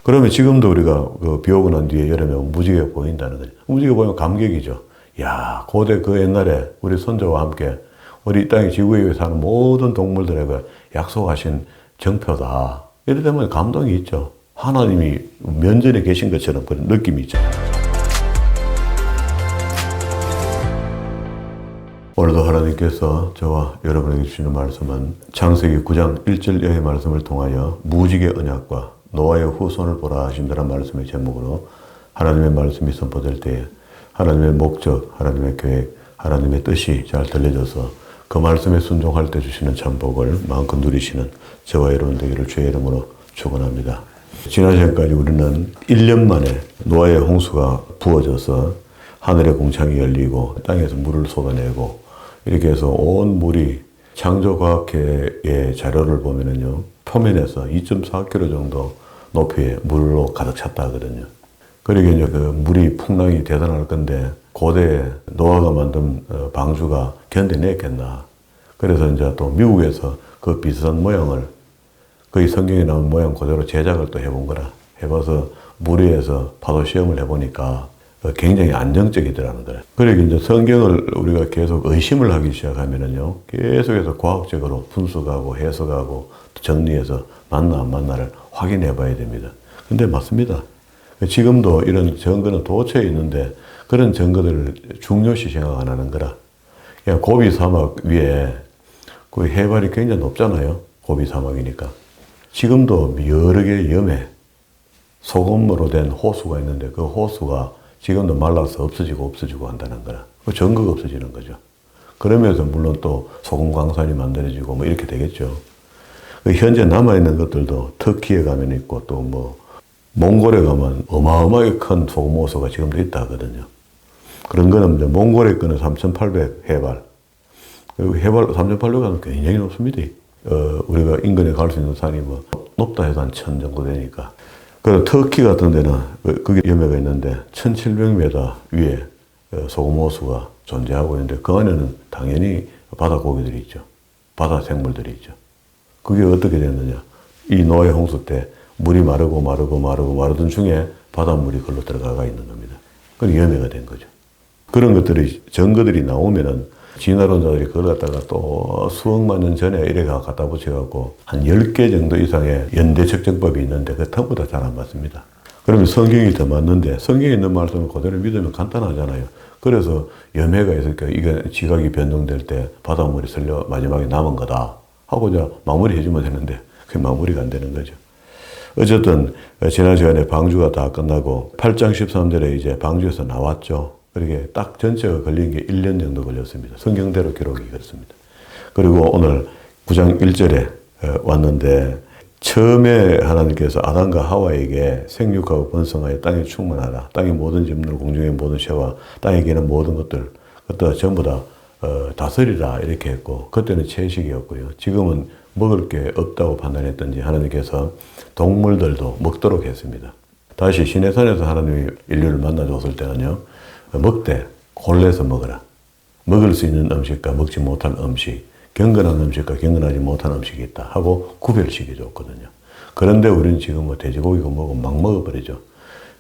그러면 지금도 우리가 그 비 오고 난 뒤에 여름에 무지개가 보인다는 거죠. 무지개 보면 감격이죠. 야, 고대 그 옛날에 우리 선조와 함께 우리 이 땅에 지구 위에 사는 모든 동물들에게 약속하신 정표다. 이래 되면 감동이 있죠. 하나님이 면전에 계신 것처럼 그런 느낌이 있죠. 오늘도 하나님께서 저와 여러분에게 주시는 말씀은 창세기 9장 1절 이하의 말씀을 통하여 무지개 언약과 노아의 후손을 보라 하신다는 말씀의 제목으로 하나님의 말씀이 선포될 때에 하나님의 목적, 하나님의 계획, 하나님의 뜻이 잘 들려져서 그 말씀에 순종할 때 주시는 참복을 마음껏 누리시는 저와 여러분 되기를 주의 이름으로 축원합니다. 지난 시간까지 우리는 1년 만에 노아의 홍수가 부어져서 하늘의 궁창이 열리고 땅에서 물을 쏟아내고 이렇게 해서 온 물이 창조과학회의 자료를 보면은요, 표면에서 2.4km 정도 높이의 물로 가득 찼다 하거든요. 그러게 이제 그 물이 풍랑이 대단할 건데 고대 노아가 만든 방주가 견뎌냈겠나. 그래서 이제 또 미국에서 그 비슷한 모양을 거의 성경에 나온 모양 그대로 제작을 또 해본 거라. 해봐서 물 위에서 파도 시험을 해보니까 굉장히 안정적이더라는 거예요. 그러니까 이제 성경을 우리가 계속 의심을 하기 시작하면은요, 계속해서 과학적으로 분석하고 해석하고 정리해서 맞나 안 맞나를 확인해 봐야 됩니다. 근데 맞습니다. 지금도 이런 증거는 도처에 있는데 그런 증거들을 중요시 생각 안 하는 거라. 그냥 고비 사막 위에 그 해발이 굉장히 높잖아요. 고비 사막이니까. 지금도 여러 개의 염해, 소금으로 된 호수가 있는데 그 호수가 지금도 말라서 없어지고 한다는 거라. 그 증거가 없어지는 거죠. 그러면서 물론 또 소금 광산이 만들어지고 뭐 이렇게 되겠죠. 현재 남아있는 것들도 터키에 가면 있고 또 뭐 몽골에 가면 어마어마하게 큰 소금 호수가 지금도 있다 하거든요. 그런 거는 이제 몽골에 거는 3,800 해발. 그리고 해발 3,800은 굉장히 높습니다. 우리가 인근에 갈 수 있는 산이 뭐 높다 해도 한 1,000 정도 되니까. 그리고 터키 같은 데는 그게 염해가 있는데 1,700m 위에 소금 호수가 존재하고 있는데 그 안에는 당연히 바다 고기들이 있죠. 바다 생물들이 있죠. 그게 어떻게 됐느냐. 이 노아의 홍수 때 물이 마르던 중에 바닷물이 걸로 들어가 있는 겁니다. 그건 염해가 된 거죠. 그런 것들이, 증거들이 나오면은 진화론자들이 그걸 갖다가 또 수억만 년 전에 이래 갖다 붙여갖고 한 10개 정도 이상의 연대 측정법이 있는데 그 전부 다 잘 안 맞습니다. 그러면 성경이 더 맞는데 성경에 있는 말씀을 그대로 믿으면 간단하잖아요. 그래서 염해가 있으니까 이게 지각이 변동될 때 바닷물이 쓸려 마지막에 남은 거다 하고 이제 마무리 해주면 되는데 그게 마무리가 안 되는 거죠. 어쨌든 지난 시간에 방주가 다 끝나고 8장 13절에 이제 방주에서 나왔죠. 그렇게 딱 전체가 걸린 게 1년 정도 걸렸습니다. 성경대로 기록이 그렇습니다. 그리고 오늘 9장 1절에 왔는데 처음에 하나님께서 아담과 하와에게 생육하고 번성하여 땅에 충만하라. 땅의 모든 짐승, 공중의 모든 새와 땅에 기는 모든 것들, 그것도 전부 다 다스리라 이렇게 했고 그때는 채식이었고요. 지금은 먹을 게 없다고 판단했던지 하나님께서 동물들도 먹도록 했습니다. 다시 시내산에서 하나님이 인류를 만나줬을 때는요. 먹되 골라서 먹어라. 먹을 수 있는 음식과 먹지 못할 음식, 경건한 음식과 경건하지 못한 음식이 있다 하고 구별시켜 줬거든요. 그런데 우리는 지금 뭐 돼지고기가 뭐고 막 먹어버리죠.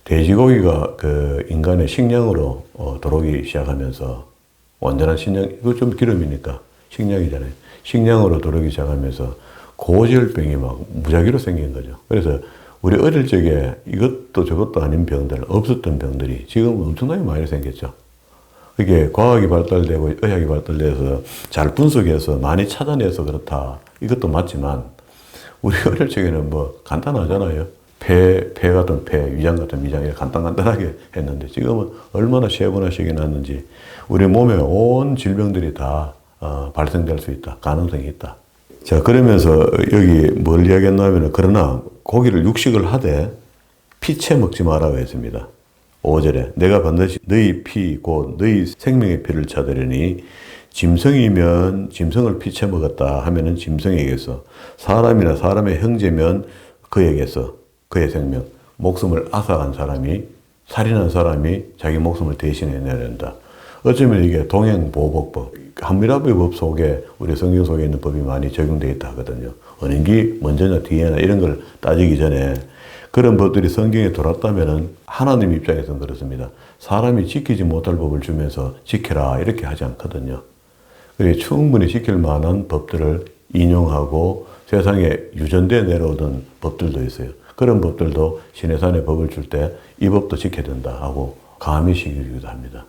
돼지고기가 그 인간의 식량으로 들어오기 시작하면서 완전한 식량, 이거 좀 기름이니까 식량이잖아요. 식량으로 들어오기 시작하면서 고지혈병이 막 무작위로 생긴 거죠. 그래서 우리 어릴 적에 이것도 저것도 아닌 병들, 없었던 병들이 지금 엄청나게 많이 생겼죠. 이게 과학이 발달되고 의학이 발달돼서 잘 분석해서 많이 찾아내서 그렇다. 이것도 맞지만 우리 어릴 적에는 뭐 간단하잖아요. 폐 같은 폐, 위장 같은 위장 이렇게 간단하게 했는데 지금은 얼마나 세분화시켜 놨는지 우리 몸에 온 질병들이 다 발생될 수 있다. 가능성이 있다. 자, 그러면서 여기 뭘 이야기했냐면 그러나 고기를 육식을 하되 피채 먹지 말라고 했습니다. 5절에 내가 반드시 너희 피 곧 너희 생명의 피를 찾으려니 짐승이면 짐승을 피채 먹었다 하면은 짐승에게서 사람이나 사람의 형제면 그에게서 그의 생명 목숨을 앗아간 사람이 살인한 사람이 자기 목숨을 대신해 내야 된다. 어쩌면 이게 동행보복법, 함미라비의 법 속에 우리 성경 속에 있는 법이 많이 적용되어 있다 하거든요. 어느 게 먼저냐 뒤에나 이런 걸 따지기 전에 그런 법들이 성경에 들어왔다면 하나님 입장에서는 그렇습니다. 사람이 지키지 못할 법을 주면서 지켜라 이렇게 하지 않거든요. 그래서 충분히 지킬 만한 법들을 인용하고 세상에 유전되어 내려오던 법들도 있어요. 그런 법들도 시내산에 법을 줄 때 이 법도 지켜야 된다 하고 감히 시키기도 합니다.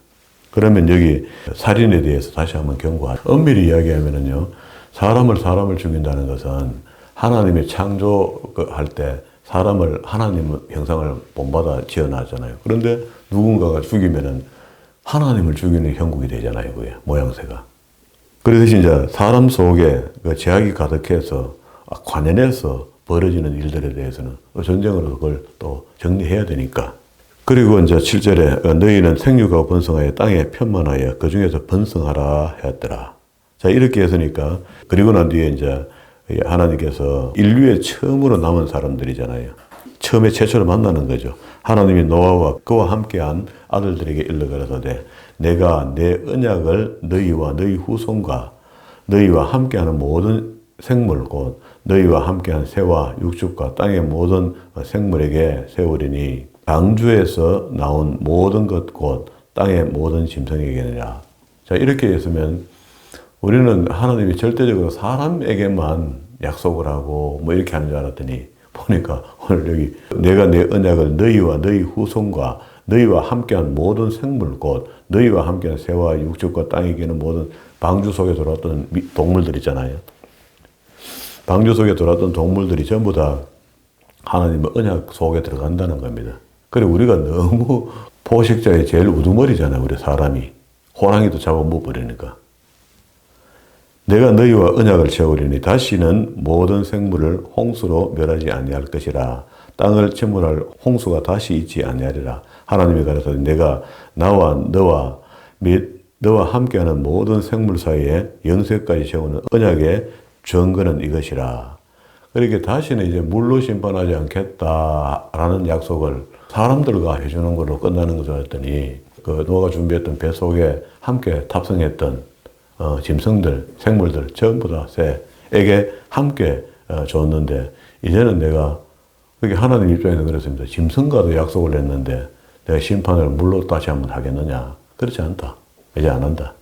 그러면 여기 살인에 대해서 다시 한번 경고하죠. 엄밀히 이야기하면요, 사람을 죽인다는 것은 하나님의 창조할 때 사람을 하나님 형상을 본받아 지어놨잖아요. 그런데 누군가가 죽이면은 하나님을 죽이는 형국이 되잖아요, 그게 모양새가. 그래서 이제 사람 속에 그 죄악이 가득해서 관연해서 벌어지는 일들에 대해서는 전쟁으로 그걸 또 정리해야 되니까. 그리고 이제 7절에 너희는 생육하고 번성하여 땅에 편만하여 그 중에서 번성하라 하였더라. 자, 이렇게 했으니까 그리고 난 뒤에 이제 하나님께서 인류에 처음으로 남은 사람들이잖아요. 처음에 최초로 만나는 거죠. 하나님이 노아와 그와 함께한 아들들에게 일러 가라사대 내가 내 언약을 너희와 너희 후손과 너희와 함께하는 모든 생물 곧 너희와 함께한 새와 육축과 땅의 모든 생물에게 세우리니 방주에서 나온 모든 것 곧 땅의 모든 짐승에게니라. 자, 이렇게 했으면 우리는 하나님이 절대적으로 사람에게만 약속을 하고 뭐 이렇게 하는 줄 알았더니 보니까 오늘 여기 내가 내 언약을 너희와 너희 후손과 너희와 함께한 모든 생물 곧 너희와 함께한 새와 육축과 땅에 기는 모든 방주 속에 들어왔던 동물들 있잖아요. 방주 속에 들어왔던 동물들이 전부 다 하나님의 언약 속에 들어간다는 겁니다. 그리고 우리가 너무 포식자의 제일 우두머리잖아요. 우리 사람이. 호랑이도 잡아먹어버리니까. 내가 너희와 언약을 채우리니 다시는 모든 생물을 홍수로 멸하지 아니할 것이라. 땅을 침몰할 홍수가 다시 있지 아니하리라. 하나님이 가라사대 내가 나와 너와 및 너와 함께하는 모든 생물 사이에 영세까지 세우는 언약의 증거는 이것이라. 그렇게 다시는 이제 물로 심판하지 않겠다라는 약속을 사람들과 해주는 걸로 끝나는 것을 했더니 그 노아가 준비했던 배 속에 함께 탑승했던 짐승들, 생물들 전부 다 새에게 함께 줬는데 이제는 내가 그게 하나님 입장에서 그랬습니다. 짐승과도 약속을 했는데 내가 심판을 물로 다시 한번 하겠느냐? 그렇지 않다. 이제 안 한다.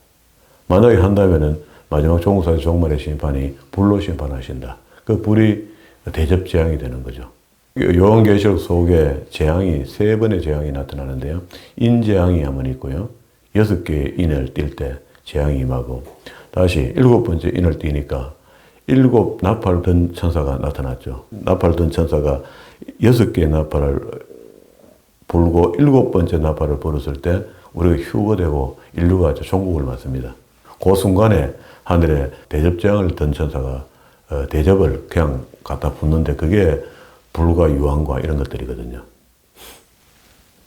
만약에 한다면은 마지막 종사의 종말의 심판이 불로 심판하신다. 그 불이 대접재앙이 되는 거죠. 요한계시록 속에 재앙이 3번의 재앙이 나타나는데요. 인재앙이 한번 있고요. 6개의 인을 띌 때 재앙이 임하고 다시 7번째 인을 띠니까 7 나팔 든 천사가 나타났죠. 나팔 든 천사가 6개의 나팔을 불고 7번째 나팔을 불었을 때 우리가 휴거되고 인류가 종국을 맞습니다. 그 순간에 하늘에 대접재앙을 든 천사가 대접을 그냥 갖다 붓는데 그게 불과 유황과 이런 것들이거든요.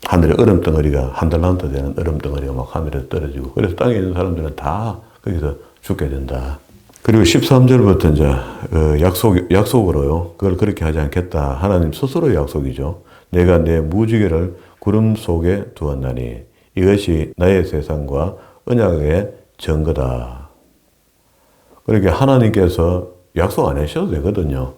하늘에 얼음덩어리가 한 달란트 되는 얼음덩어리가 막 하늘에 떨어지고 그래서 땅에 있는 사람들은 다 거기서 죽게 된다. 그리고 13절부터 이제 약속으로요. 그걸 그렇게 하지 않겠다. 하나님 스스로의 약속이죠. 내가 내 무지개를 구름 속에 두었나니 이것이 나의 세상과 언약의 증거다. 그렇게 하나님께서 약속 안 하셔도 되거든요.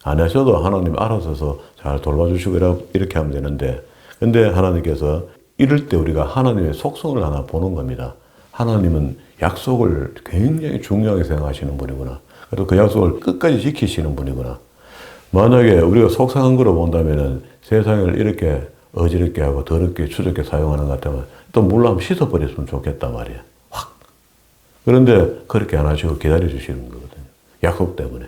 안 하셔도 하나님 알아서서 잘 돌봐주시고 이렇게 하면 되는데 근데 하나님께서 이럴 때 우리가 하나님의 속성을 하나 보는 겁니다. 하나님은 약속을 굉장히 중요하게 생각하시는 분이구나. 그리고 그 약속을 끝까지 지키시는 분이구나. 만약에 우리가 속상한 거로 본다면은 세상을 이렇게 어지럽게 하고 더럽게 추적게 사용하는 것 같으면 또 물로 한번 씻어버렸으면 좋겠단 말이에요. 확. 그런데 그렇게 안 하시고 기다려 주시는 거거든요. 약속 때문에.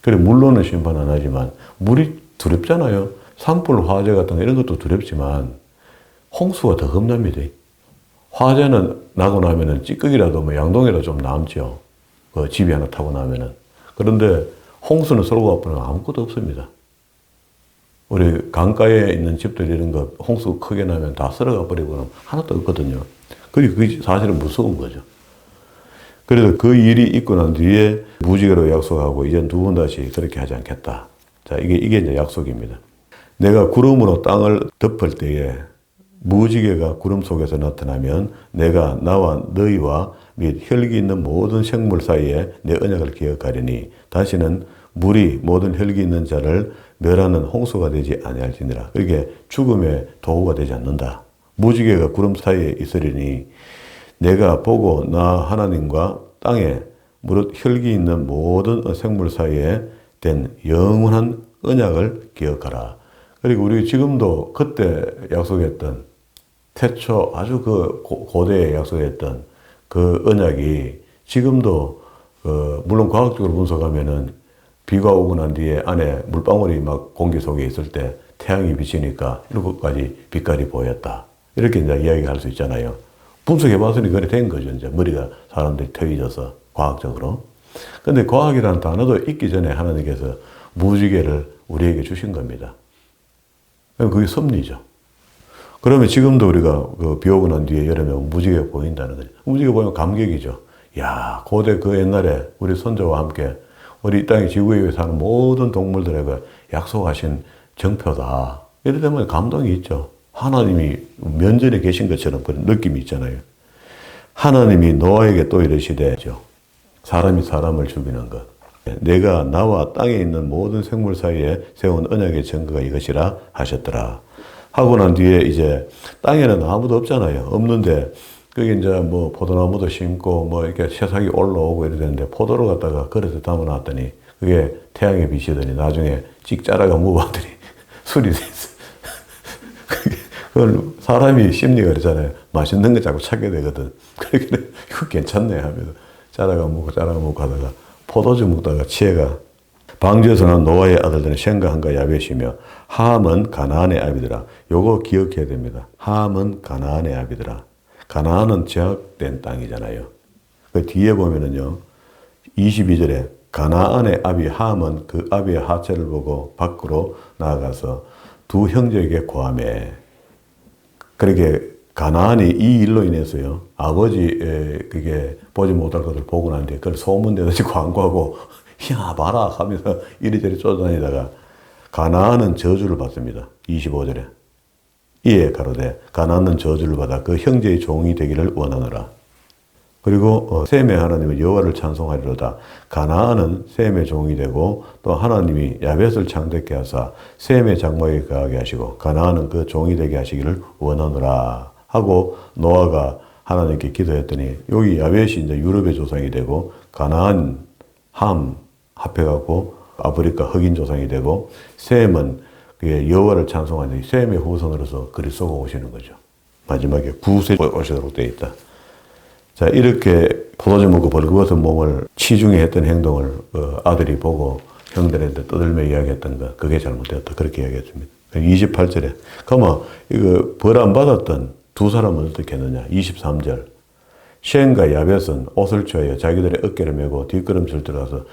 그리고 물로는 심판 안 하지만 물이 두렵잖아요. 산불, 화재 같은 거 이런 것도 두렵지만 홍수가 더 겁납니다. 화재는 나고 나면은 찌꺼기라도 뭐 양동이라도 좀 남죠. 그 집이 하나 타고 나면은. 그런데 홍수는 썰고 가보면 아무것도 없습니다. 우리 강가에 있는 집들 이런 거 홍수 크게 나면 다 썰어가 버리고 하나도 없거든요. 그리고 그게 사실은 무서운 거죠. 그래서 그 일이 있고 난 뒤에 무지개로 약속하고 이제 두 번 다시 그렇게 하지 않겠다. 자, 이게 이제 약속입니다. 내가 구름으로 땅을 덮을 때에 무지개가 구름 속에서 나타나면 내가 나와 너희와 및 혈기 있는 모든 생물 사이에 내 언약을 기억하리니 다시는 물이 모든 혈기 있는 자를 멸하는 홍수가 되지 아니할지니라. 그렇게 죽음의 도구가 되지 않는다. 무지개가 구름 사이에 있으리니 내가 보고 나 하나님과 땅에 무릇 혈기 있는 모든 생물 사이에 된 영원한 언약을 기억하라. 그리고 우리 지금도 그때 약속했던 태초 아주 그 고대에 약속했던 그 언약이 지금도 물론 과학적으로 분석하면은 비가 오고 난 뒤에 안에 물방울이 막 공기 속에 있을 때 태양이 비치니까 이렇게까지 빛깔이 보였다. 이렇게 이제 이야기할 수 있잖아요. 분석해봤으니 그래 된 거죠. 이제 머리가 사람들이 트여져서 과학적으로. 근데 과학이라는 단어도 있기 전에 하나님께서 무지개를 우리에게 주신 겁니다. 그게 섭리죠. 그러면 지금도 우리가 비 오고 난 뒤에 여름에 무지개가 보인다는 거죠. 무지개 보면 감격이죠. 야, 고대 그 옛날에 우리 선조와 함께 우리 이 땅의 지구에 사는 모든 동물들에게 약속하신 정표다. 이럴 때면 감동이 있죠. 하나님이 면전에 계신 것처럼 그런 느낌이 있잖아요. 하나님이 노아에게 또 이르시되 사람이 사람을 죽이는 것. 내가 나와 땅에 있는 모든 생물 사이에 세운 언약의 증거가 이것이라 하셨더라. 하고 난 뒤에 이제 땅에는 아무도 없잖아요. 없는데 그게 이제 뭐 포도나무도 심고 뭐 이렇게 새싹이 올라오고 이래 되는데 포도를 갖다가 그릇에 담아놨더니 그게 태양에 비치더니 나중에 찍 자라가 먹어봤더니 술이 됐어. 그걸 사람이 심리가 그러잖아요. 맛있는 거 자꾸 찾게 되거든. 그러니까 이거 괜찮네 하면서 자라가 먹고 하다가 포도주 먹다가 취해가 방주에서 난 노아의 아들들은 셴과 함과 야벳이며 함은 가나안의 아비더라. 요거 기억해야 됩니다. 함은 가나안의 아비더라. 가나안은 제약된 땅이잖아요. 그 뒤에 보면은요, 22절에 가나안의 아비 함은 그 아비의 하체를 보고 밖으로 나아가서 두 형제에게 고하매. 그렇게 가나안이 이 일로 인해서요, 아버지 그게 보지 못할 것을 보고 난 뒤에 그걸 소문내듯이 광고하고 야 봐라 하면서 이리저리 쫓아다니다가 가나안은 저주를 받습니다. 25절에. 이에 가로되 가나안은 저주를 받아 그 형제의 종이 되기를 원하노라. 그리고 셈의 하나님은 여호와를 찬송하리로다. 가나안은 셈의 종이 되고 또 하나님이 야벳을 창대케 하사 셈의 장막에 거하게 하시고 가나안은 그 종이 되게 하시기를 원하노라 하고 노아가 하나님께 기도했더니 여기 야벳이 이제 유럽의 조상이 되고 가나안, 함 합해갖고 아프리카 흑인 조상이 되고 셈은 여호와를 찬송하니 셈의 후손으로서 그리스도가 오시는 거죠. 마지막에 구세 오시도록 되어 있다. 자, 이렇게 포도주 먹고 벌거벗은 몸을 치중에 했던 행동을 아들이 보고 형들한테 떠들며 이야기했던 것, 그게 잘못되었다. 그렇게 이야기했습니다. 28절에. 그러면 이거 벌 안 받았던 두 사람은 어떻게 했느냐? 23절. 셴과 야벳은 옷을 취하여 자기들의 어깨를 메고 뒷걸음질 들어가서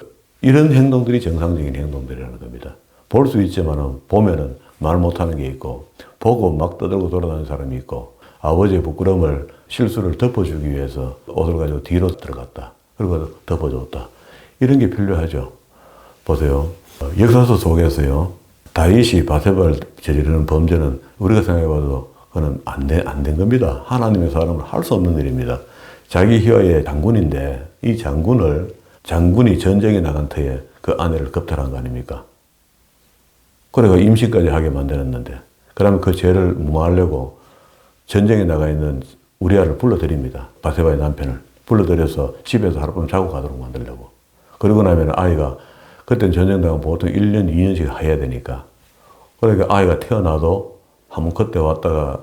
이런 행동들이 정상적인 행동들이라는 겁니다. 볼 수 있지만 보면은 말 못하는 게 있고 보고 막 떠들고 돌아다니는 사람이 있고 아버지의 부끄러움을 실수를 덮어주기 위해서 옷을 가지고 뒤로 들어갔다. 그리고 덮어줬다. 이런 게 필요하죠. 보세요. 역사서 속에서요. 다윗이 바세바를 저지르는 범죄는 우리가 생각해봐도 그건 안 된 겁니다. 하나님의 사람은 할 수 없는 일입니다. 자기 휘하의 장군인데 이 장군이 전쟁에 나간 터에 그 아내를 겁탈한 거 아닙니까? 그래가 임신까지 하게 만들었는데 그러면 그 죄를 무마하려고 전쟁에 나가 있는 우리아를 불러들입니다. 바세바의 남편을 불러들여서 집에서 하룻밤 자고 가도록 만들려고. 그러고 나면 아이가 그때는 전쟁 나가면 보통 1년, 2년씩 해야 되니까. 그러니까 아이가 태어나도 한번 그때 왔다가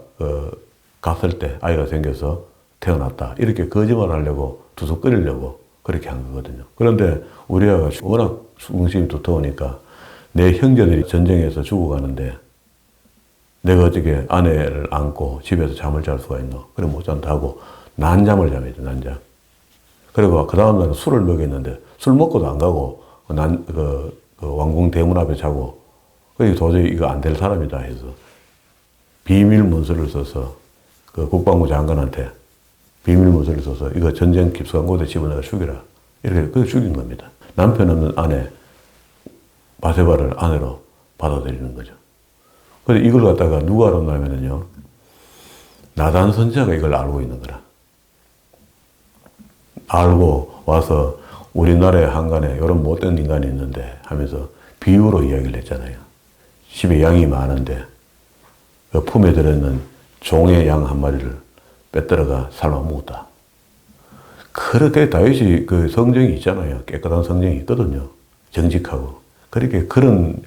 갔을 때 아이가 생겨서 태어났다. 이렇게 거짓말 하려고 두둑 끓이려고 그렇게 한 거거든요. 그런데 우리아가 워낙 수긍심이 두터우니까 내 형제들이 전쟁에서 죽어가는데 내가 어떻게 아내를 안고 집에서 잠을 잘 수가 있노? 그래 못 잔다고 난잠을 잠이죠, 난잠. 그리고 그 다음날은 술을 먹였는데 술 먹고도 안 가고 그 왕궁 대문 앞에 자고 그게 도저히 이거 안 될 사람이다 해서 비밀 문서를 써서 그 국방부 장관한테 비밀 문서를 써서 이거 전쟁 깊숙한 곳에 집어넣어 죽이라. 이렇게 그걸 죽인 겁니다. 남편 없는 아내 바세바를 아내로 받아들이는 거죠. 그래서 이걸 갖다가 누가 알았냐면요. 나단 선지자가 이걸 알고 있는 거라. 알고 와서 우리나라의 한간에 이런 못된 인간이 있는데 하면서 비유로 이야기를 했잖아요. 집에 양이 많은데 그 품에 들어있는 종의 양 한 마리를 빼들어가 삶아 먹었다. 그렇게 다윗이 그 성정이 있잖아요. 깨끗한 성정이 있거든요. 정직하고. 그렇게 그런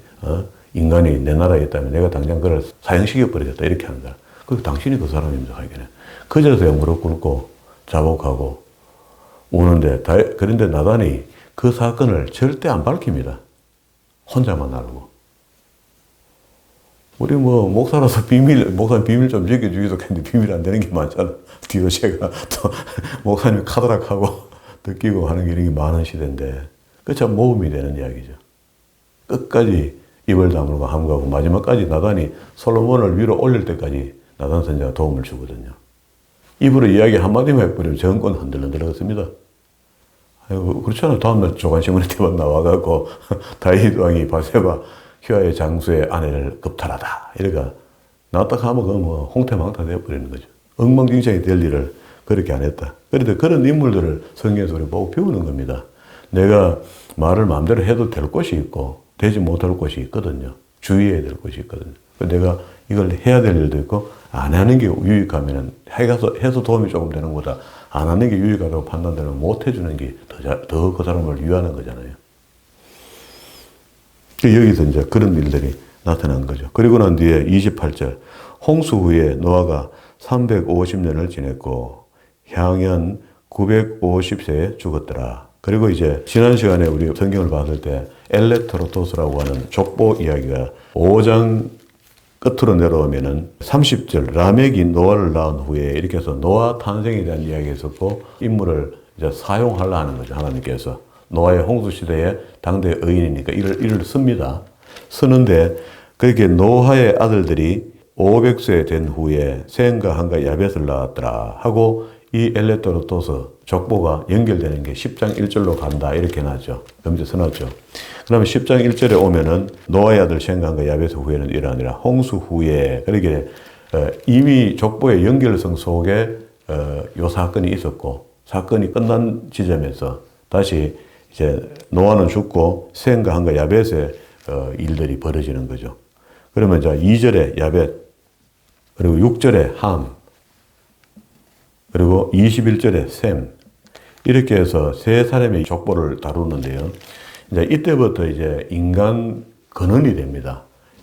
인간이 내 나라에 있다면 내가 당장 그를 사형시켜버리겠다. 이렇게 하는 거야. 그 당신이 그 사람입니다. 하기는. 그제서야 무릎 꿇고 자복하고 우는데 그런데 나단이 그 사건을 절대 안 밝힙니다. 혼자만 알고. 우리 뭐 목사로서 목사님 비밀 좀 지켜주기도 했는데 비밀 안 되는 게 많잖아. 뒤로 제가 또 목사님 카드락하고 느끼고 하는 게 이런 게 많은 시대인데 그 참 모험이 되는 이야기죠. 끝까지 입을 다물고 함구하고 마지막까지 나단이 솔로몬을 위로 올릴 때까지 나단 선지자가 도움을 주거든요. 입으로 이야기 한마디만 해버리면 정권 흔들흔들하겠습니다. 아이고, 그렇잖아요. 다음날 조간신문에 대박 나와갖고 다윗 왕이 바세바 휘하의 장수의 아내를 겁탈하다. 이래가 나딱 하면 그건 뭐 홍태망타 되어버리는 거죠. 엉망진창이 될 일을 그렇게 안 했다. 그런데 그런 인물들을 성경에서 우리 보고 배우는 겁니다. 내가 말을 마음대로 해도 될 곳이 있고 되지 못할 곳이 있거든요. 주의해야 될 곳이 있거든요. 내가 이걸 해야 될 일도 있고 안 하는 게 유익하면 해서 도움이 조금 되는 거다. 안 하는 게 유익하다고 판단되면 못 해주는 게 더 그 사람을 위하는 거잖아요. 여기서 이제 그런 일들이 나타난 거죠. 그리고 난 뒤에 28절. 홍수 후에 노아가 350년을 지냈고 향년 950세에 죽었더라. 그리고 이제 지난 시간에 우리 성경을 봤을 때 엘레토로토스라고 하는 족보 이야기가 5장 끝으로 내려오면은 30절 라멕이 노아를 낳은 후에 이렇게 해서 노아 탄생에 대한 이야기가 있었고 인물을 이제 사용하려 하는 거죠. 하나님께서. 노아의 홍수 시대에 당대 의인이니까 이를 씁니다. 쓰는데 그렇게 노아의 아들들이 500세 된 후에 셈과 함과 야벳을 낳았더라 하고 이 엘레토로토스 족보가 연결되는 게 10장 1절로 간다 이렇게 나죠. 여기서 써놨죠. 그러면 10장 1절에 오면은 노아의 아들 셈과 함과 야벳의 후에는 이라 아니라 홍수 후에 그렇게 이미 족보의 연결성 속에 요 사건이 있었고 사건이 끝난 지점에서 다시 이제 노아는 죽고 셈과 함과 야벳의 일들이 벌어지는 거죠. 그러면 자 2절에 야벳 그리고 6절에 함 그리고 21절에 셈 이렇게 해서 세 사람의 족보를 다루는데요. 이제 이때부터 이제 인간 근원이 됩니다.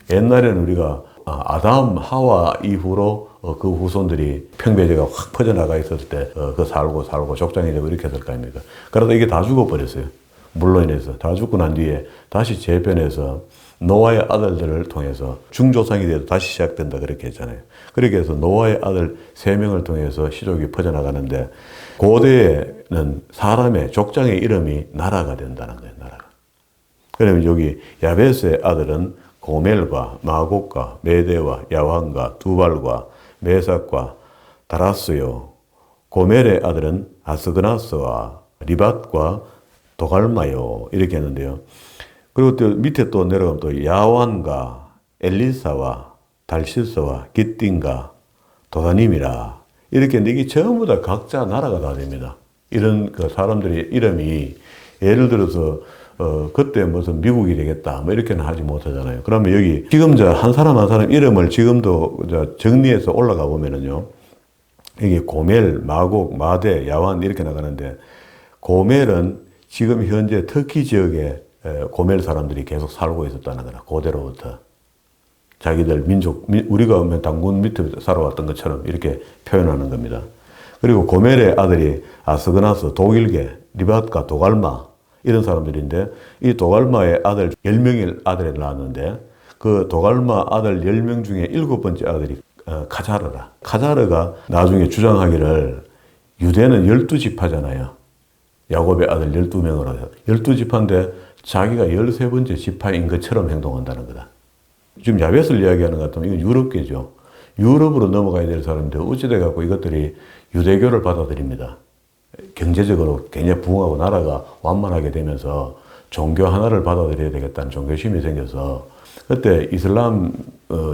옛날에는 우리가 아담, 하와 이후로 그 후손들이 평배제가 확 퍼져나가 있었을 때 그 살고 족장이 되고 이렇게 될 거 아닙니까? 그러다 이게 다 죽어버렸어요. 물로 인해서 다 죽고 난 뒤에 다시 재편해서 노아의 아들들을 통해서 중조상이 돼도 다시 시작된다 그렇게 했잖아요. 그렇게 해서 노아의 아들 3명을 통해서 시족이 퍼져나가는데 고대에는 사람의 족장의 이름이 나라가 된다는 거예요. 나라가. 그러면 여기 야벳의 아들은 고멜과 마곡과 메대와 야완과 두발과 메삭과 다라스요. 고멜의 아들은 아스그나스와 리밧과 도갈마요. 이렇게 했는데요. 그리고 또 밑에 또 내려가면 또 야완과 엘리사와 달시스와 기띵과 도다님이라. 이렇게 이게 전부 다 각자 나라가 다 됩니다. 이런 그 사람들의 이름이 예를 들어서 그때 무슨 미국이 되겠다 뭐 이렇게는 하지 못하잖아요. 그러면 여기 지금 한 사람 한 사람 이름을 지금도 정리해서 올라가 보면은요. 여기 고멜, 마곡, 마대, 야완 이렇게 나가는데 고멜은 지금 현재 터키 지역에 고멜 사람들이 계속 살고 있었다는 거나 고대로부터 자기들 민족 우리가 당군 밑에 살아왔던 것처럼 이렇게 표현하는 겁니다. 그리고 고멜의 아들이 아스그나스, 도길게, 리밧과 도갈마 이런 사람들인데 이 도갈마의 아들 10명의 아들을 낳았는데 그 도갈마 아들 10명 중에 7번째 아들이 카자르라. 카자르가 나중에 주장하기를 유대는 12지파잖아요. 야곱의 아들 12명으로 해서 12지파인데 자기가 13번째 지파인 것처럼 행동한다는 거다. 지금 야벳을 이야기하는 것 같으면 이건 유럽계죠. 유럽으로 넘어가야 될 사람인데 어찌돼 갖고 이것들이 유대교를 받아들입니다. 경제적으로 굉장히 부흥하고 나라가 완만하게 되면서 종교 하나를 받아들여야 되겠다는 종교심이 생겨서 그때 이슬람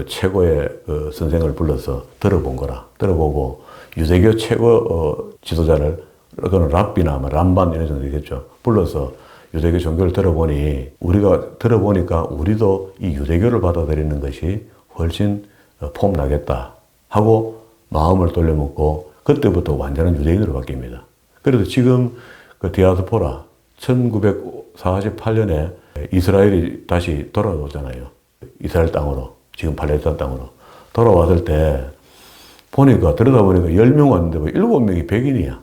최고의 선생을 불러서 들어본 거라. 들어보고 유대교 최고 지도자를 그런 랍비나 람반 이런 정도 되겠죠. 불러서 유대교 종교를 들어보니 우리가 들어보니까 우리도 이 유대교를 받아들이는 것이 훨씬 폼나겠다 하고 마음을 돌려먹고 그때부터 완전한 유대인으로 바뀝니다. 그래서 지금 그 디아스포라 1948년에 이스라엘이 다시 돌아오잖아요. 이스라엘 땅으로, 지금 팔레스타인 땅으로 돌아왔을 때 보니까 들여다보니까 10명 왔는데 뭐 7명이 백인이야.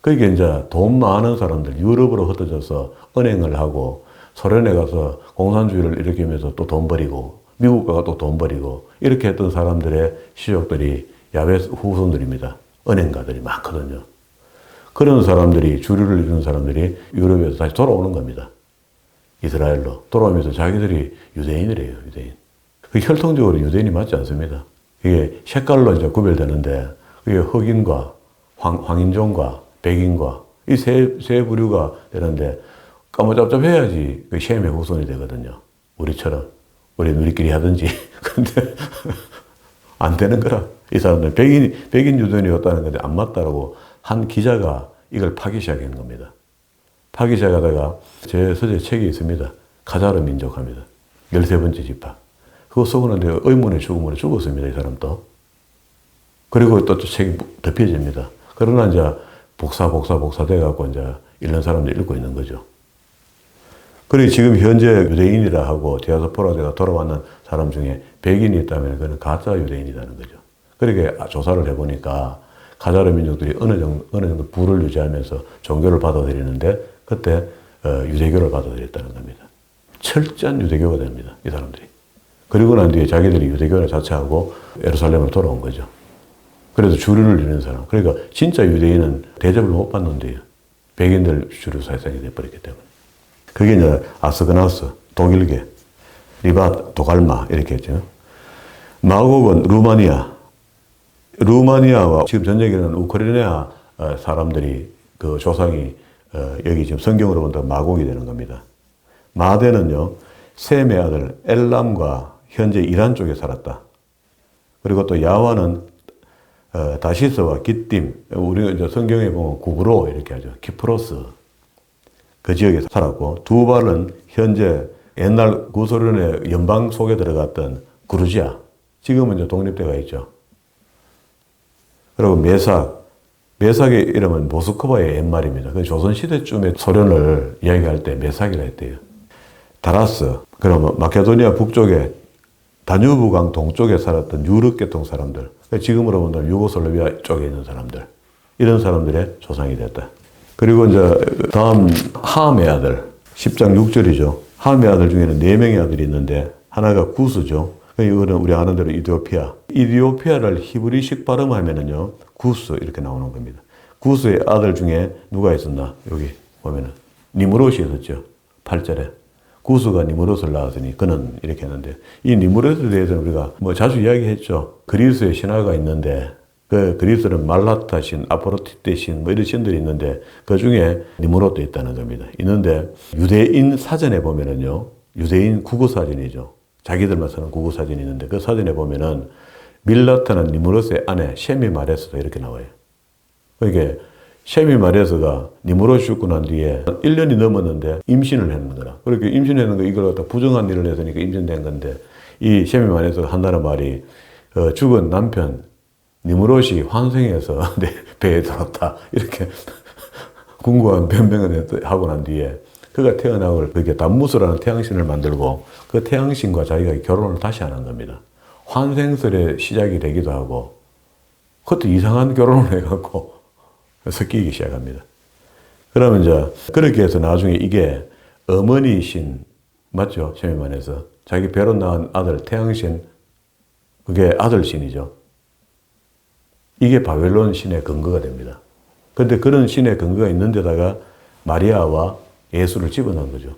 그게 이제 돈 많은 사람들, 유럽으로 흩어져서 은행을 하고 소련에 가서 공산주의를 일으키면서 또 돈 버리고 미국 가서 또 돈 버리고 이렇게 했던 사람들의 시족들이 야베 후손들입니다. 은행가들이 많거든요. 그런 사람들이, 주류를 이루는 사람들이 유럽에서 다시 돌아오는 겁니다. 이스라엘로 돌아오면서 자기들이 유대인이래요, 유대인. 그 혈통적으로 유대인이 맞지 않습니다. 이게 색깔로 이제 구별되는데, 그게 흑인과 황인종과 백인과 이 세 부류가 되는데, 까무잡잡해야지 그 셈의 후손이 되거든요. 우리처럼. 우리끼리 하든지. 근데, 안 되는 거라. 이 사람들 백인 유대인이었다는 건데 안 맞다라고 한 기자가 이걸 파기 시작한 겁니다. 파기 시작하다가 제 서재 책이 있습니다. 카자르 민족합니다. 13번째 집합. 그거 쓰고 는데 의문의 죽음으로 죽었습니다. 이 사람도. 그리고 또 책이 덮여집니다. 그러나 이제 복사 돼갖고 이제 읽는 사람들이 읽고 있는 거죠. 그리고 지금 현재 유대인이라 하고 디아스포라가 돌아왔는 사람 중에 백인이 있다면 그는 가짜 유대인이라는 거죠. 그렇게 조사를 해보니까 카자르 민족들이 어느 정도 부를 유지하면서 종교를 받아들이는데 그때 유대교를 받아들였다는 겁니다. 철저한 유대교가 됩니다. 이 사람들이. 그리고 난 뒤에 자기들이 유대교를 자처하고 예루살렘으로 돌아온 거죠. 그래서 주류를 이루는 사람. 그러니까 진짜 유대인은 대접을 못 받는데요. 백인들 주류 사상이 돼버렸기 때문에. 그게 이제 아스그나스, 독일계, 리바, 도갈마 이렇게 했죠. 마곡은 루마니아와 지금 전쟁에는 우크라이나 사람들이 그 조상이 여기 지금 성경으로 본다면 마곡이 되는 겁니다. 마대는요, 셈의 아들 엘람과 현재 이란 쪽에 살았다. 그리고 또 야와는 다시스와 기띔, 우리가 이제 성경에 보면 구브로 이렇게 하죠. 키프로스. 그 지역에 살았고, 두발은 현재 옛날 구소련의 연방 속에 들어갔던 그루지아. 지금은 이제 독립되어 있죠. 그리고 메삭의 이름은 모스크바의 옛말입니다. 그 조선시대쯤에 소련을 이야기할 때 메삭이라 했대요. 다라스, 그러면 마케도니아 북쪽에 다뉴브강 동쪽에 살았던 유럽계통 사람들, 지금으로 본다면 유고슬라비아 쪽에 있는 사람들, 이런 사람들의 조상이 됐다. 그리고 이제 다음 함의 아들, 10장 6절이죠. 함의 아들 중에는 4명의 아들이 있는데 하나가 구스죠. 이거는 우리 아는 대로 이디오피아를 히브리식 발음하면은요, 구스 이렇게 나오는 겁니다. 구스의 아들 중에 누가 있었나? 여기 보면은 니무롯이 있었죠. 8절에. 구스가 니무롯을 낳았으니 그는 이렇게 했는데, 이 니무롯에 대해서는 우리가 뭐 자주 이야기했죠. 그리스의 신화가 있는데, 그 그리스는 말라타 신, 아포로티테 신, 뭐 이런 신들이 있는데, 그 중에 니무롯도 있다는 겁니다. 있는데, 유대인 사전에 보면은요, 유대인 국어 사전이죠. 자기들만 쓰는 국어 사전이 있는데, 그 사전에 보면은, 밀라타는 니무롯의 아내, 셈이 마레스가 이렇게 나와요. 그게, 셈이 마레스가 니무롯이 죽고 난 뒤에 1년이 넘었는데 임신을 했는 거라. 그렇게 임신했는 거 이걸 갖다 부정한 일을 했으니까 임신된 건데, 이 셈이 마레스가 한다는 말이, 죽은 남편, 니무롯이 환생해서 내 배에 들었다. 이렇게 궁금한 변명을 하고 난 뒤에 그가 태어나고 그렇게 담무스라는 태양신을 만들고 그 태양신과 자기가 결혼을 다시 하는 겁니다. 환생설의 시작이 되기도 하고, 그것도 이상한 결혼을 해갖고 섞이기 시작합니다. 그러면 이제 그렇게 해서 나중에 이게 어머니 신, 맞죠? 셈이만해서 자기 배로 낳은 아들 태양신, 그게 아들 신이죠. 이게 바벨론 신의 근거가 됩니다. 그런데 그런 신의 근거가 있는 데다가 마리아와 예수를 집어넣은 거죠.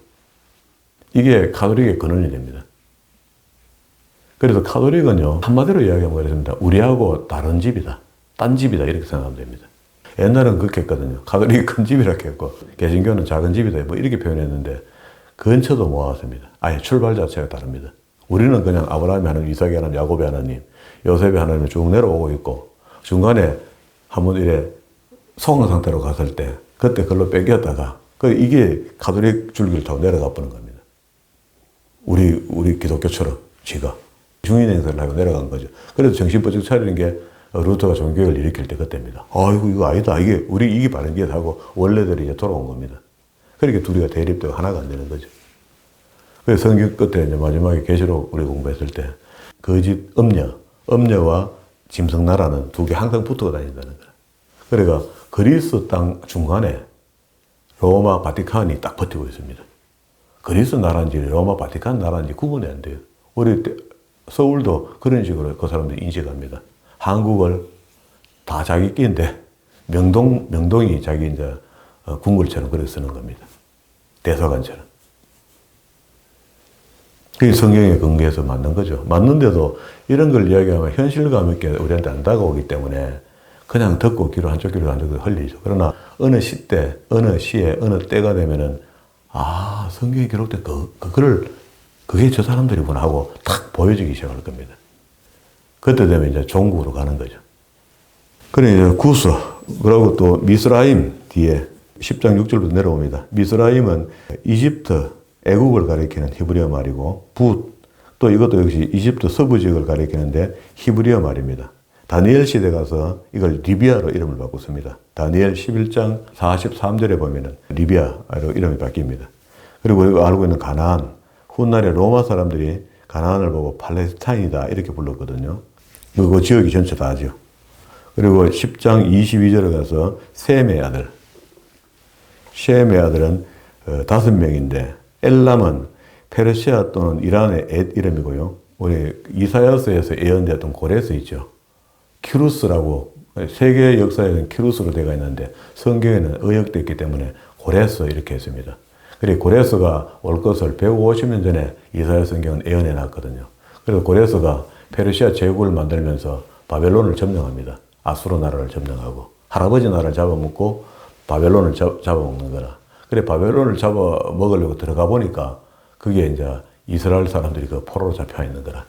이게 카톨릭의 근원이 됩니다. 그래서 카톨릭은요, 한마디로 이야기하면 그렇습니다. 우리하고 다른 집이다. 딴 집이다. 이렇게 생각하면 됩니다. 옛날은 그렇게 했거든요. 카톨릭이 큰 집이라 했고, 개신교는 작은 집이다. 뭐 이렇게 표현했는데, 근처도 모았습니다. 아예 출발 자체가 다릅니다. 우리는 그냥 아브라함의 하나님, 이삭의 하나님, 야곱의 하나님, 요셉의 하나님을 쭉 내려오고 있고, 중간에 한번 이래 소강 상태로 갔을 때 그때 그걸로 뺏겼다가 이게 가톨릭 줄기를 타고 내려가 버는 겁니다. 우리 기독교처럼 지가 중인 행세를 하고 내려간 거죠. 그래도 정신 번쩍 차리는 게 루터가 종교를 일으킬 때 그때입니다. 아이고 이거 아니다. 이게 바른 게 하고 원래대로 이제 돌아온 겁니다. 그렇게 둘이가 대립되고 하나가 안 되는 거죠. 그래서 성경 끝에 이제 마지막에 계시록 우리 공부했을 때 거짓 음녀와 짐승나라는 두 개 항상 붙어 다닌다는 거예요. 그러니까 그리스 땅 중간에 로마 바티칸이 딱 버티고 있습니다. 그리스 나라인지 로마 바티칸 나라인지 구분이 안 돼요. 우리 서울도 그런 식으로 그 사람들이 인식합니다. 한국을 다 자기 끼인데 명동이 자기 이제 궁궐처럼 그렇게 쓰는 겁니다. 대사관처럼. 그게 성경에 근거해서 맞는 거죠. 맞는데도 이런 걸 이야기하면 현실감 있게 우리한테 안 다가오기 때문에 그냥 듣고 귀로 한쪽 귀로 한쪽 귀로 흘리죠. 그러나 어느 시대, 어느 시에, 어느 때가 되면은 성경에 기록된 그게 저 사람들이구나 하고 탁 보여지기 시작할 겁니다. 그때 되면 이제 종국으로 가는 거죠. 그래 이제 구스, 그리고 또 미스라임 뒤에 10장 6절부터 내려옵니다. 미스라임은 이집트, 애국을 가리키는 히브리어 말이고 또 이것도 역시 이집트 서부 지역을 가리키는데 히브리어 말입니다. 다니엘 시대 가서 이걸 리비아로 이름을 바꿨습니다. 다니엘 11장 43절에 보면은 리비아로 이름이 바뀝니다. 그리고 우리가 알고 있는 가나안, 훗날에 로마 사람들이 가나안을 보고 팔레스타인이다 이렇게 불렀거든요. 그 지역이 전체 다죠. 그리고 10장 22절에 가서 셈의 아들, 셈의 아들은 5명인데 엘람은 페르시아 또는 이란의 옛 이름이고요. 우리 이사야서에서 예언되었던 고레스 있죠. 키루스라고 세계 역사에는 키루스로 되어 있는데 성경에는 의역됐기 때문에 고레스 이렇게 했습니다. 그리고 고레스가 올 것을 150년 전에 이사야 성경은 예언해 놨거든요. 그래서 고레스가 페르시아 제국을 만들면서 바벨론을 점령합니다. 아수르 나라를 점령하고 할아버지 나라를 잡아먹고 바벨론을 잡아먹는 거라. 그래 바벨론을 잡아먹으려고 들어가 보니까 그게 이제 이스라엘 사람들이 그 포로로 잡혀 있는 거라.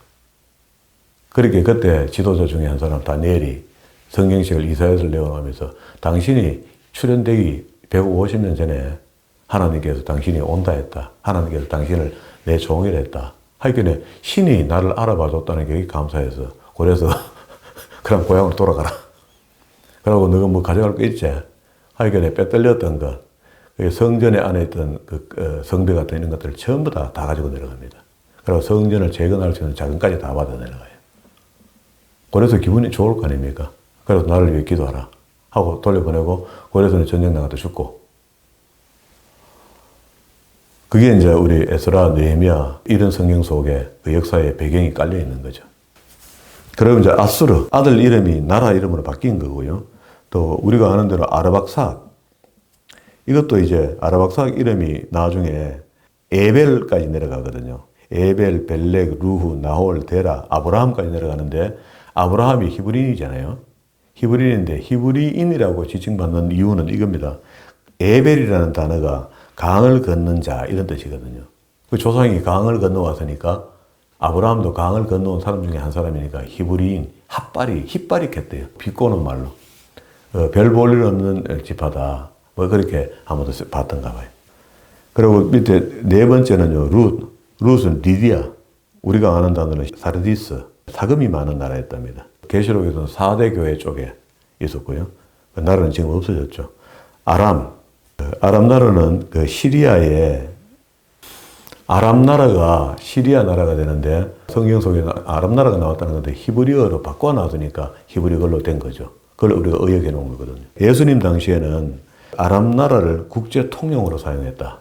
그렇게 그때 지도자 중에 한 사람 다니엘이 성경책을 이사야서를 내어놓으면서 당신이 출현되기 150년 전에 하나님께서 당신이 온다 했다. 하나님께서 당신을 내 종이라 했다. 하여튼에 신이 나를 알아봐 줬다는 게 감사해서 그래서 그럼 고향으로 돌아가라. 그러고 너가 뭐 가져갈 거 있지? 하여튼에 빼떨렸던 것, 성전에 안에 있던 성배 같은 이런 것들을 전부 다 가지고 내려갑니다. 그리고 성전을 재건할 수 있는 자금까지 다 받아 내려가요. 그래서 기분이 좋을 거 아닙니까? 그래서 나를 위해 기도하라 하고 돌려보내고 고레스는 전쟁 나가다 죽고. 그게 이제 우리 에스라, 느헤미야 이런 성경 속에 그 역사의 배경이 깔려 있는 거죠. 그리고 이제 아수르, 아들 이름이 나라 이름으로 바뀐 거고요. 또 우리가 아는 대로 아르박삭, 이것도 이제 아르박삭 이름이 나중에 에벨까지 내려가거든요. 에벨, 벨렉, 루후, 나홀, 데라, 아브라함까지 내려가는데 아브라함이 히브리인이잖아요. 히브리인인데 히브리인이라고 지칭받는 이유는 이겁니다. 에벨이라는 단어가 강을 걷는 자 이런 뜻이거든요. 그 조상이 강을 건너왔으니까 아브라함도 강을 건너온 사람 중에 한 사람이니까 히브리인, 깃발이 겠대요. 비꼬는 말로. 별 볼 일 없는 지파다. 뭐 그렇게 아무도 봤던가 봐요. 그리고 밑에 네 번째는요, 룻은 리디아. 우리가 아는 단어는 사르디스. 사금이 많은 나라였답니다. 계시록에서는 4대 교회 쪽에 있었고요. 그 나라는 지금 없어졌죠. 아람 나라는 그 시리아의 아람 나라가 시리아 나라가 되는데 성경 속에는 아람 나라가 나왔다는 건데 히브리어로 바꿔 놨으니까 히브리어로 된 거죠. 그걸 우리가 의역해 놓은 거거든요. 예수님 당시에는 아람 나라를 국제 통용으로 사용했다.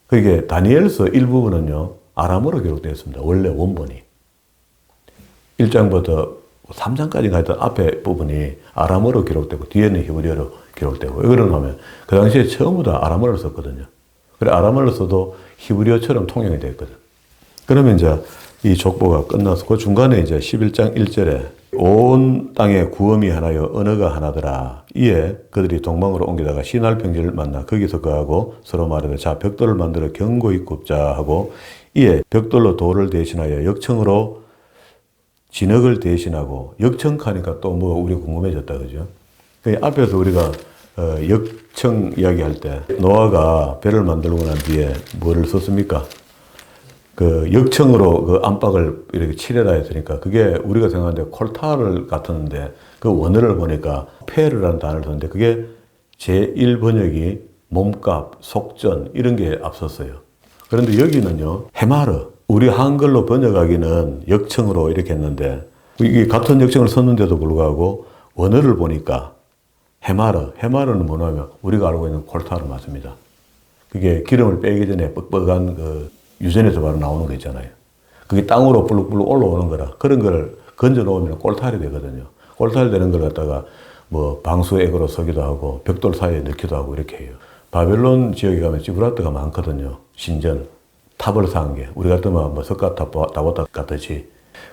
그게 다니엘서 일부분은요 아람어로 기록되어 있습니다. 원래 원본이 1장부터 3장까지 가있던 앞에 부분이 아람어로 기록되고 뒤에는 히브리어로 기록되고 왜 그러냐면 그 당시에 전부 다 아람어를 썼거든요. 그래 아람어를 써도 히브리어처럼 통용이 됐거든. 그러면 이제 이 족보가 끝나서 그 중간에 이제 11장 1절에 온 땅에 구음이 하나요 언어가 하나더라. 이에 그들이 동방으로 옮기다가 시날 평지를 만나 거기서 거하고 서로 말하되 자 벽돌을 만들어 견고히 굽자 하고 이에 벽돌로 돌을 대신하여 역청으로 진흙을 대신하고 역청하니까 또 뭐 우리 궁금해졌다 그죠? 그 앞에서 우리가 역청 이야기할 때 노아가 배를 만들고 난 뒤에 뭐를 썼습니까? 그 역청으로 그 안팎을 이렇게 칠해라 했으니까 그게 우리가 생각하는데 콜타를 같았는데 그 원어를 보니까 페르라는 단어를 썼는데 그게 제1번역이 몸값, 속전 이런 게 앞섰어요. 그런데 여기는요 헤마르, 우리 한글로 번역하기는 역청으로 이렇게 했는데 이게 같은 역청을 썼는데도 불구하고 원어를 보니까 헤마르는 뭐냐면 우리가 알고 있는 콜타르 맞습니다. 그게 기름을 빼기 전에 뻑뻑한 그 유전에서 바로 나오는 거 있잖아요. 그게 땅으로 불룩불룩 올라오는 거라 그런 걸 건져 놓으면 꼴탈이 되거든요. 꼴탈 되는 걸 갖다가 뭐 방수액으로 쓰기도 하고 벽돌 사이에 넣기도 하고 이렇게 해요. 바벨론 지역에 가면 지브라트가 많거든요. 신전 탑을 쌓은 게 우리 같으면 뭐 석가탑 다보탑 같듯이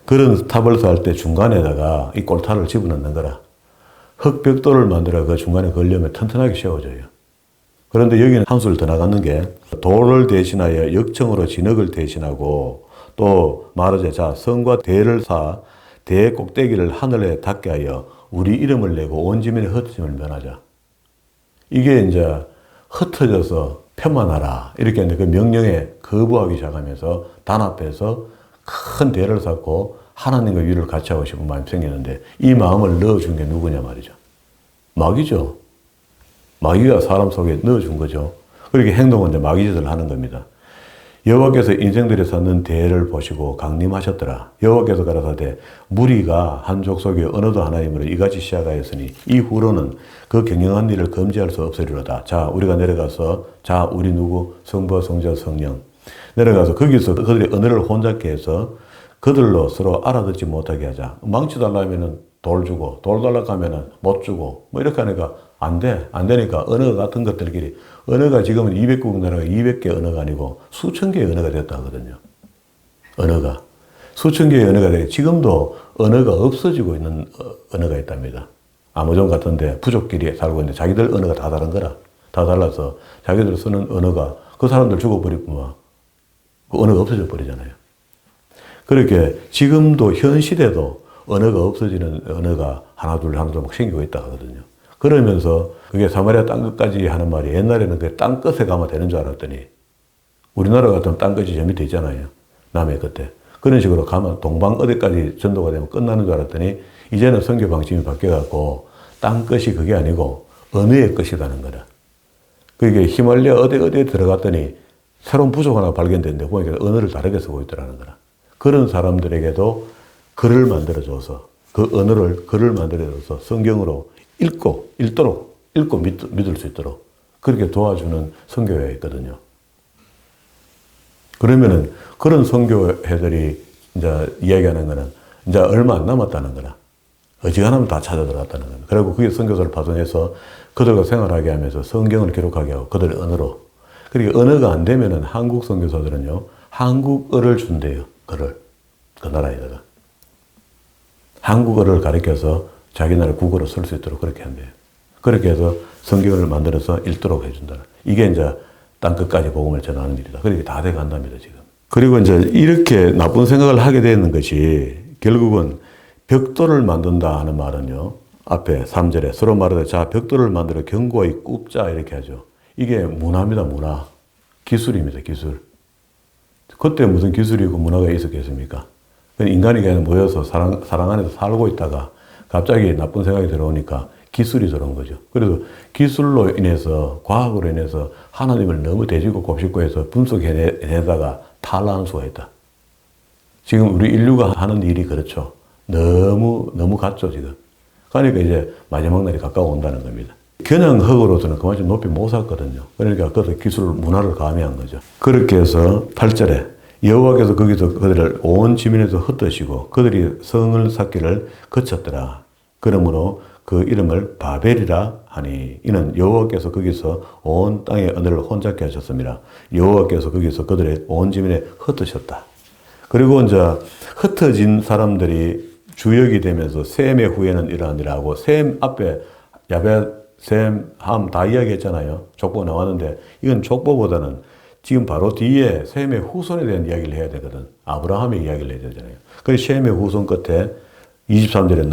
그런 탑을 쌓을 때 중간에다가 이 꼴탈을 집어넣는 거라. 흙벽돌을 만들어 그 중간에 걸려면 튼튼하게 세워져요. 그런데 여기는 한 수를 더 나갔는 게 돌을 대신하여 역청으로 진흙을 대신하고 또 말하자 자 성과 대를 쌓아 대 꼭대기를 하늘에 닿게 하여 우리 이름을 내고 온 지면의 흩어짐을 면하자. 이게 이제 흩어져서 편만하라 이렇게 했는데 그 명령에 거부하기 시작하면서 단합해서 큰 대를 쌓고 하나님과 위를 같이 하고 싶은 마음이 생기는데 이 마음을 넣어준 게 누구냐 말이죠. 마귀죠. 마귀가 사람 속에 넣어준 거죠. 그렇게 행동은 이제 마귀짓을 하는 겁니다. 여호와께서 인생들이 쌓는 대를 보시고 강림하셨더라. 여호와께서 가라사대 무리가 한 족속에 어느도 하나님으로 이같이 시작하였으니 이후로는 그 경영한 일을 금지할 수 없으리로다. 자 우리가 내려가서 자 우리 누구 성부와 성자 성령 내려가서 거기서 그들의 언어를 혼잡게 해서 그들로 서로 알아듣지 못하게 하자. 망치 달라면은 돌 주고 돌 달라고 하면은 못 주고 뭐 이렇게 하니까 안 돼. 안 되니까 언어 같은 것들끼리 언어가 지금은 200개국 나라가 200개 언어가 아니고 수천 개의 언어가 됐다 하거든요. 언어가. 수천 개의 언어가 되고 지금도 언어가 없어지고 있는 언어가 있답니다. 아마존 같은데 부족끼리 살고 있는데 자기들 언어가 다 다른 거라. 다 달라서 자기들 쓰는 언어가 그 사람들 죽어버리고 그 언어가 없어져 버리잖아요. 그렇게 지금도 현 시대도 언어가 없어지는 언어가 하나둘 막 생기고 있다 하거든요. 그러면서 그게 사마리아 땅끝까지 하는 말이 옛날에는 그 땅끝에 가면 되는 줄 알았더니 우리나라 같으면 땅끝이 저 밑에 있잖아요. 남해 끝에. 그런 식으로 가면 동방 어디까지 전도가 되면 끝나는 줄 알았더니 이제는 선교 방침이 바뀌어갖고 땅끝이 그게 아니고 언어의 끝이라는 거다. 그게 히말라야 어디에 들어갔더니 새로운 부족 하나 발견됐는데 보니까 언어를 다르게 쓰고 있더라는 거라. 그런 사람들에게도 글을 만들어줘서 그 언어를 글을 만들어줘서 성경으로 읽고 믿을 수 있도록 그렇게 도와주는 선교회가 있거든요. 그러면은 그런 선교회들이 이제 이야기하는 거는 이제 얼마 안 남았다는 거라. 어지간하면 다 찾아 들어갔다는 거다. 그리고 그게 선교사를 파송해서 그들과 생활하게 하면서 성경을 기록하게 하고 그들의 언어로. 그러니까 언어가 안 되면은 한국 선교사들은요 한국어를 준대요. 글을 그 나라에다가 한국어를 가르쳐서 자기 나라 국어로 쓸 수 있도록 그렇게 한대요. 그렇게 해서 성경을 만들어서 읽도록 해준다. 이게 이제 땅끝까지 복음을 전하는 일이다. 그렇게 다 돼간답니다, 지금. 그리고 이제 이렇게 나쁜 생각을 하게 되는 것이 결국은 벽돌을 만든다 하는 말은요. 앞에 3절에 서로 말하되 자 벽돌을 만들어 견고히 굽자 이렇게 하죠. 이게 문화입니다, 문화. 기술입니다, 기술. 그때 무슨 기술이고 문화가 있었겠습니까? 인간이 그냥 모여서 사랑 안에서 살고 있다가 갑자기 나쁜 생각이 들어오니까 기술이 들어온 거죠. 그래서 기술로 인해서 과학으로 인해서 하나님을 너무 대지고 곱씹고 해서 분석해내다가 타락하는 수가 있다. 지금 우리 인류가 하는 일이 그렇죠. 너무 같죠 지금. 그러니까 이제 마지막 날이 가까워 온다는 겁니다. 그냥 흙으로서는 그만큼 높이 못 샀거든요. 그러니까 그것도 기술 문화를 가미한 거죠. 그렇게 해서 8절에 여호와께서 거기서 그들을 온 지면에서 흩으시고 그들이 성을 쌓기를 거쳤더라. 그러므로 그 이름을 바벨이라 하니 이는 여호와께서 거기서 온 땅의 언어를 혼잡게 하셨습니다. 여호와께서 거기서 그들의 온 지면에 흩으셨다. 그리고 이제 흩어진 사람들이 주역이 되면서 셈의 후에는 이러하니라 하고 셈 앞에 야벳, 셈, 함 다 이야기했잖아요. 족보가 나왔는데 이건 족보보다는 지금 바로 뒤에 셈의 후손에 대한 이야기를 해야 되거든. 아브라함의 이야기를 해야 되잖아요. 그래서 셈의 후손 끝에 23절에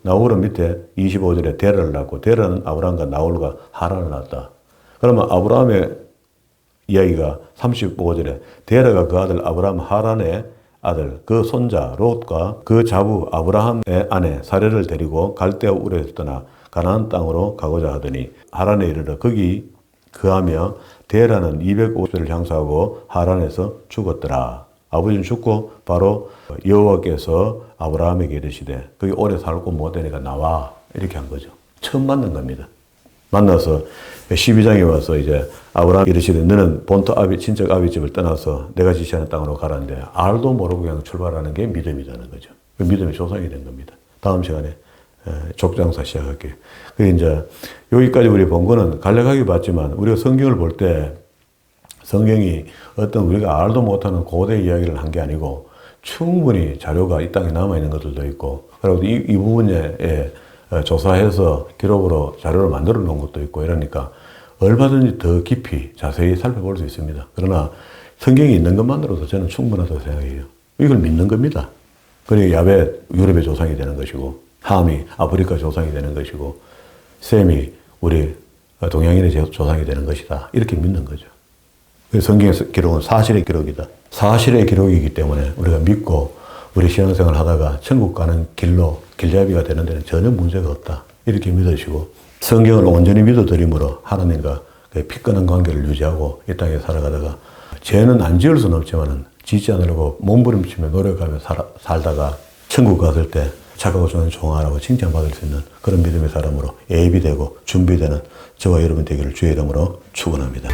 나홀은 밑에 25절에 데라를 낳고 데라는 아브라함과 나홀과 하란을 낳았다. 그러면 아브라함의 이야기가 35절에 데라가 그 아들 아브라함 하란의 아들 그 손자 롯과 그 자부 아브라함의 아내 사레를 데리고 갈대아 우르에서 떠나 가나안 땅으로 가고자 하더니 하란에 이르러 거기 거하며 데라는 250세를 향수하고 하란에서 죽었더라. 아버지는 죽고 바로 여호와께서 아브라함에게 이르시되 거기 오래 살고 못되니까 나와 이렇게 한 거죠. 처음 만난 겁니다. 만나서 12장에 와서 이제 아브라함 이르시되 너는 본토 친척 아비 집을 떠나서 내가 지시하는 땅으로 가라는데 알도 모르고 그냥 출발하는 게 믿음이라는 거죠. 그 믿음의 조상이 된 겁니다. 다음 시간에 족장사 시작할게요. 그게 이제 여기까지 우리 본 거는 간략하게 봤지만 우리가 성경을 볼 때 성경이 어떤 우리가 알도 못하는 고대 이야기를 한 게 아니고 충분히 자료가 이 땅에 남아있는 것들도 있고 그리고 이 부분에 조사해서 기록으로 자료를 만들어 놓은 것도 있고 이러니까 얼마든지 더 깊이 자세히 살펴볼 수 있습니다. 그러나 성경이 있는 것만으로도 저는 충분하다고 생각해요. 이걸 믿는 겁니다. 그리고 야벳 유럽의 조상이 되는 것이고 함이 아프리카 조상이 되는 것이고 셈이 우리 동양인의 조상이 되는 것이다. 이렇게 믿는 거죠. 성경의 기록은 사실의 기록이다. 사실의 기록이기 때문에 우리가 믿고 우리 신앙생활 하다가 천국 가는 길잡이가 되는 데는 전혀 문제가 없다. 이렇게 믿으시고 성경을 온전히 믿어드림으로 하나님과 피 끄는 관계를 유지하고 이 땅에 살아가다가 죄는 안 지을 수는 없지만 지지 않으려고 몸부림치며 노력하며 살다가 천국 갔을 때 착하고 좋은 종아라고 칭찬받을 수 있는 그런 믿음의 사람으로 예비되고 준비되는 저와 여러분 되기를 주의 이름으로 축원합니다.